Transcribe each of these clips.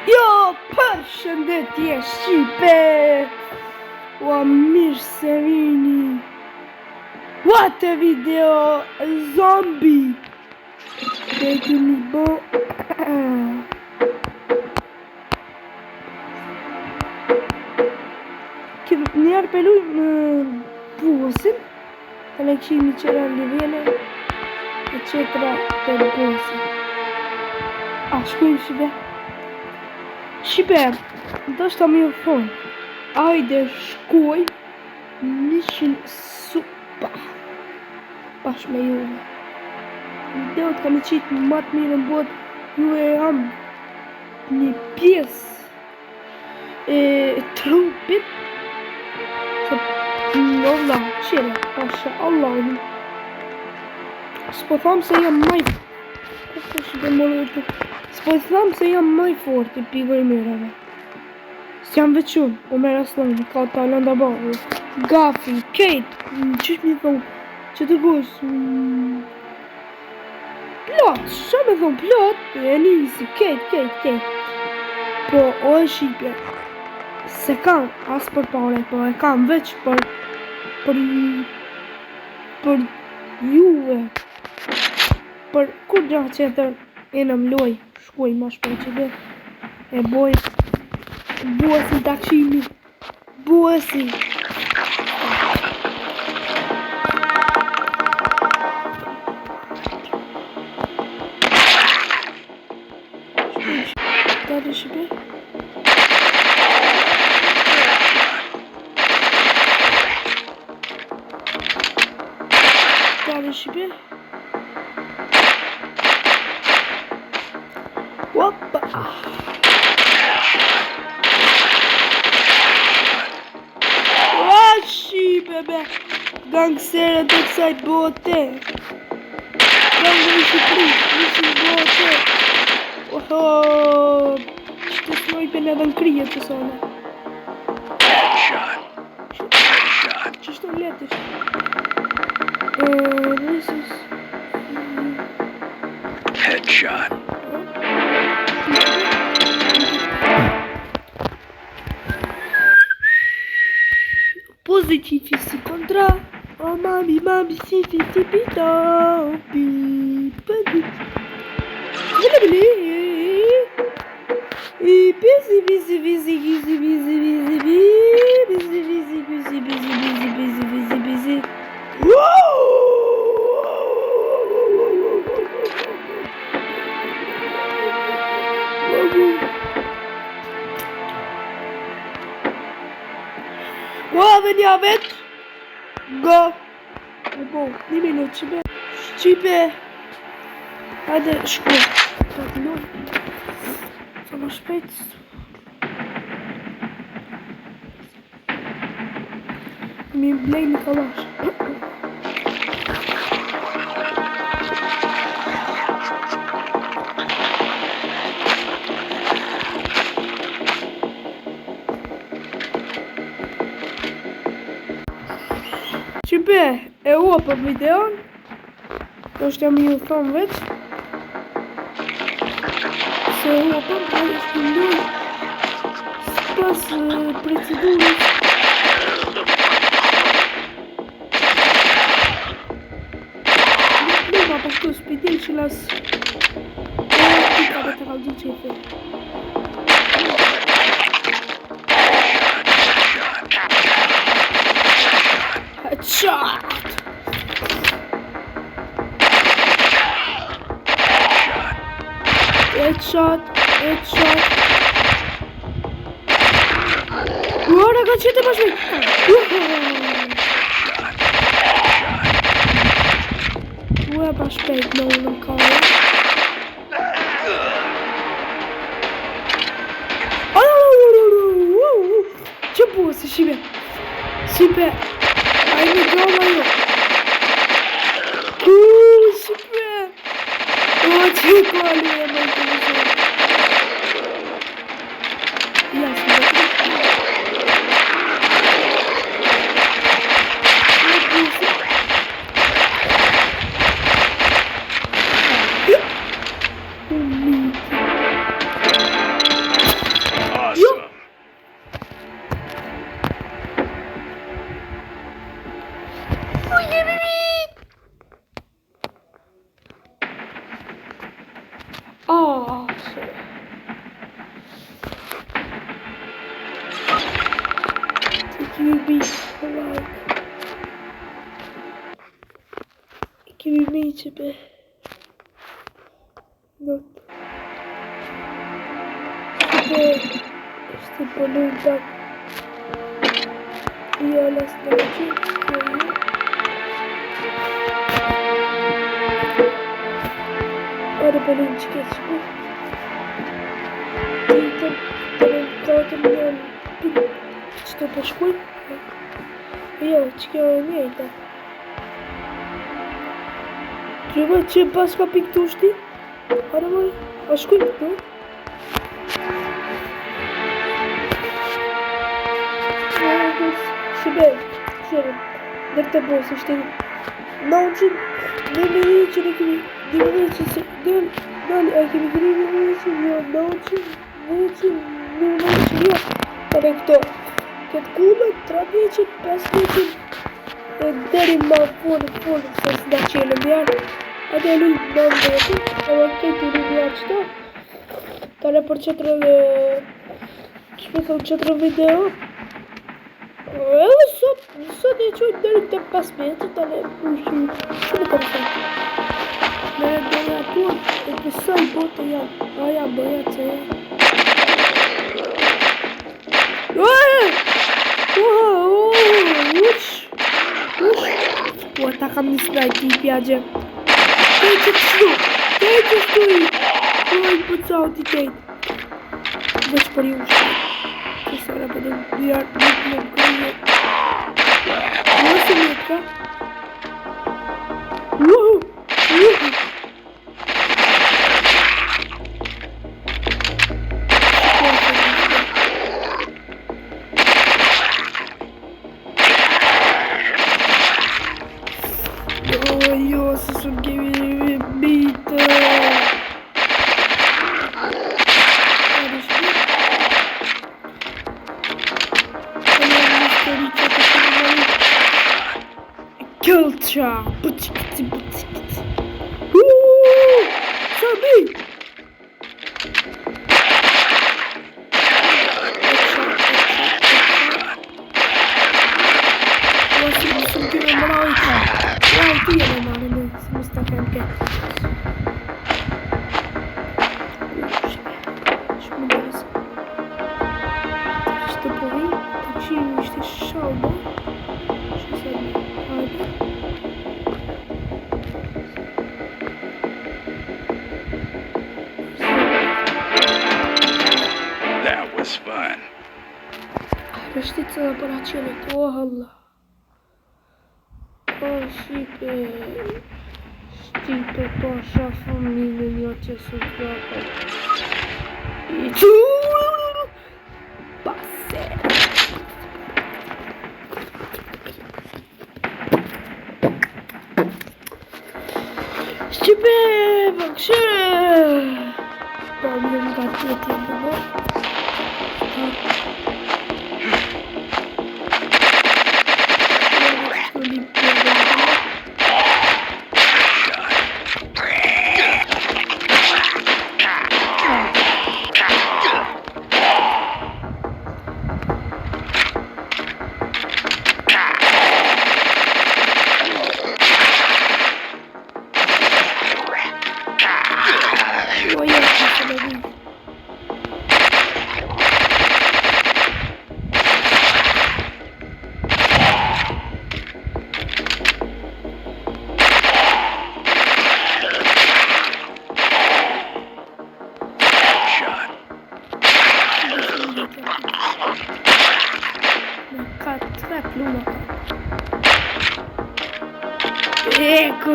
Jo, përshëndetje Shqipe! Ua mirë se vini! Ua të video zombi! Dhe kemi bo... Njerë peluj më busin, të leqimi qëra livele, e qetra të busin. A, shkujmë Shqipe? Shqipe, do shta mi u thonë, ajde shkuj, nishin supa, pash me juve. Videot kam i qitë matë mirë në botë, ju e jam një pjesë e trupit, Allah, qire, pasha Allah. S'po thamë se jam maj... S'po thamë se jam maj fort i pigoj mirave. S'jam vequn, o mera sloni, ka talenda barë. Gafi, kejt, qysh mi thonë, që të gos... Plot, që me thonë plot, e nisi, kejt. Po, o e Shqipje, se kam as për pare, po e kam veç për juve, për kur gja qëtër e në mloj, shkuj ma shpoj që dhe, e boj, buësi takshimi, buësi. Dali Shqipe? Dali Shqipe? Oppa! Shqipe be! Gangsterët e kësaj bote! Gangë në Shqipëri, nishin bote! Oho! Qëtë snojpen edhe në krije të sone. Qështë të letësh? This is... Headshot. Positivi si kontra. Oh mami, si pito. Busy. Venia vet. Go. Bo, një minut Shqipe. Shqipe. Hajde shkuj. Sa më shpejt. Mi blej një kalash. Shqipe, e ua për videon. është jam ju thonë veç. Se ua për është një pas procedurës. Пошто спидел që las pika dhe të kaldu qefe. Headshot! Ora ka qete ma shmejt! Ua pa shpejt në unë në kare. Që bua si Shqipe? Shqipe! A i një droma jo! Shqipe! O që i kali e më të në shumë. Ja, Shqipe. bi, kemi miqë be. Not. Este pălânta. Ia la stăci. Are pălânci chiar. Что по школе? Елочки, не это. Треба че баска пиктушти? Арамай, а школе, да? Себе, дърта боса ще научим да ми рече дали, ако ми гри да ми рече, научим, Коректо. Kad kuda trabići, pasnići, derima full sa značajnom jer. A da je ljudi nam deti, a kaj tu ljudi što? Tale por 4 video. Evo sad neću deliti pasmeti, tale puši. Što ne tam sad? Ne, da ja tu, da sad bota ja, a ja bojaca ja. O atacam nesse daqui, piadinha. Tente destruir. Oi, pessoal, de jeito. Vou escolher um chá. Essa hora pra desviar muito meu caminho. Nossa, meu cara. Nossa, isso aqui me bita. Culture. Sabe? That was fun. Răștiți operațiune, Allah. Știpe, pe așa familie, eu ce să fac. Pase. Știpe, băcșe. Problem gatete, bă.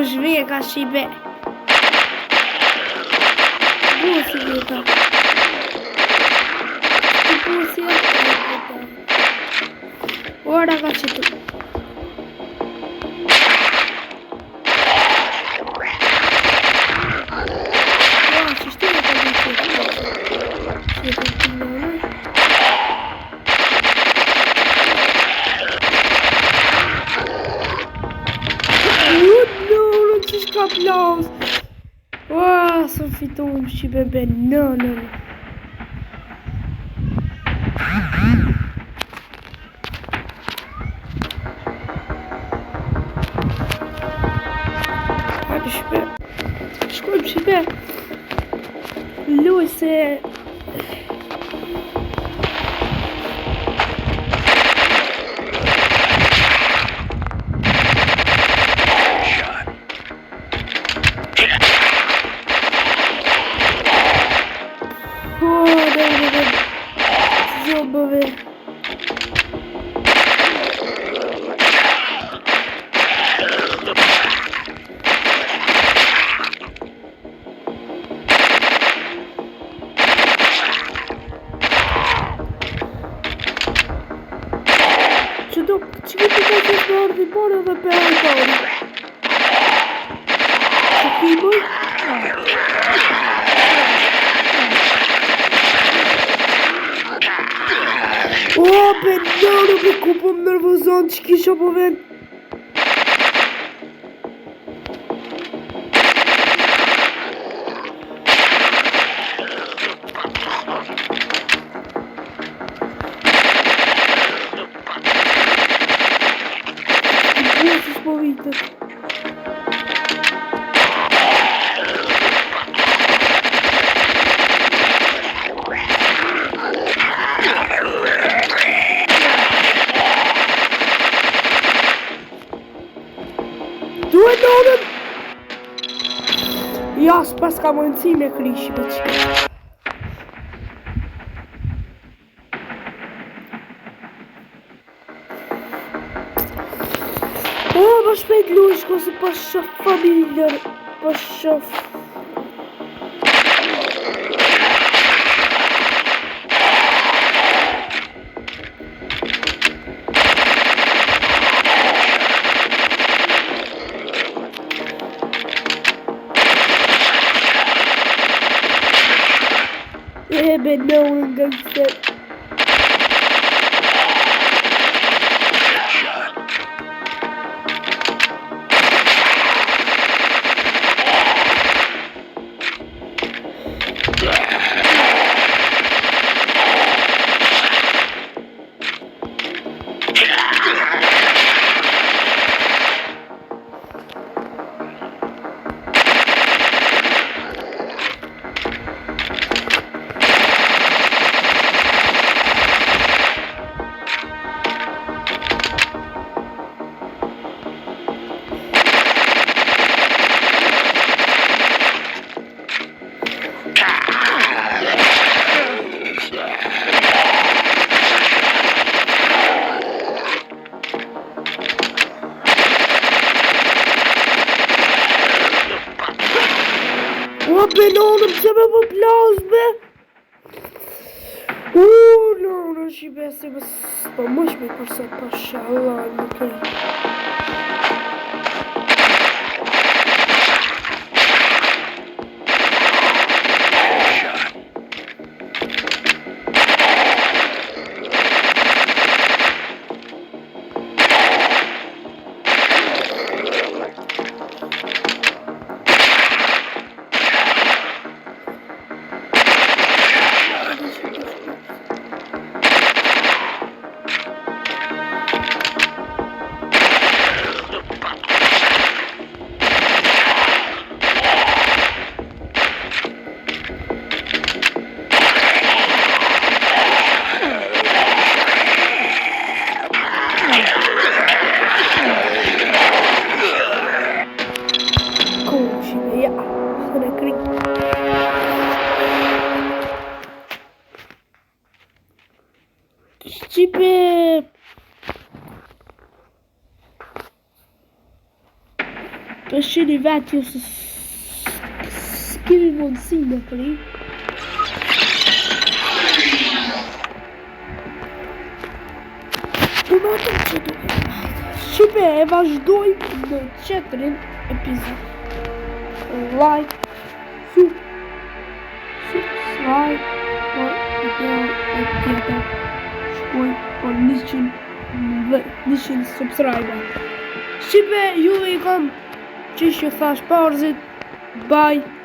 Žvijeka šibe. Busi vjeka. Busi vjeka. Ora ga će tu. Što je to Applaus! Wow, să fi tom și bebe, nu. luaj se Shot. da. Zobove. Që këtë të që të ardhi bërë dhe për altori. Që këj bëj? O, për nërë, për ku po më nervozon që kisha po ven. Po vitet. Duhet dorën! Ja, s'pas ka mundësi me kryshi për që. O, më shpejt lush, ko se pas shof familjer, pas shof. Be no one gangster. O, ben oğlum sana bu plaz be. No, și bese bă spămâși pe cursa pașa la lucrări. Cipe Pășini vetiu să schimbi monsime cri. Cipe e vaš doj në 4 epizod. Like, subscribe për video e tjetër. Shkoj për 100 subscriber. Shqipe, juve I kam që thash parzit. Bye.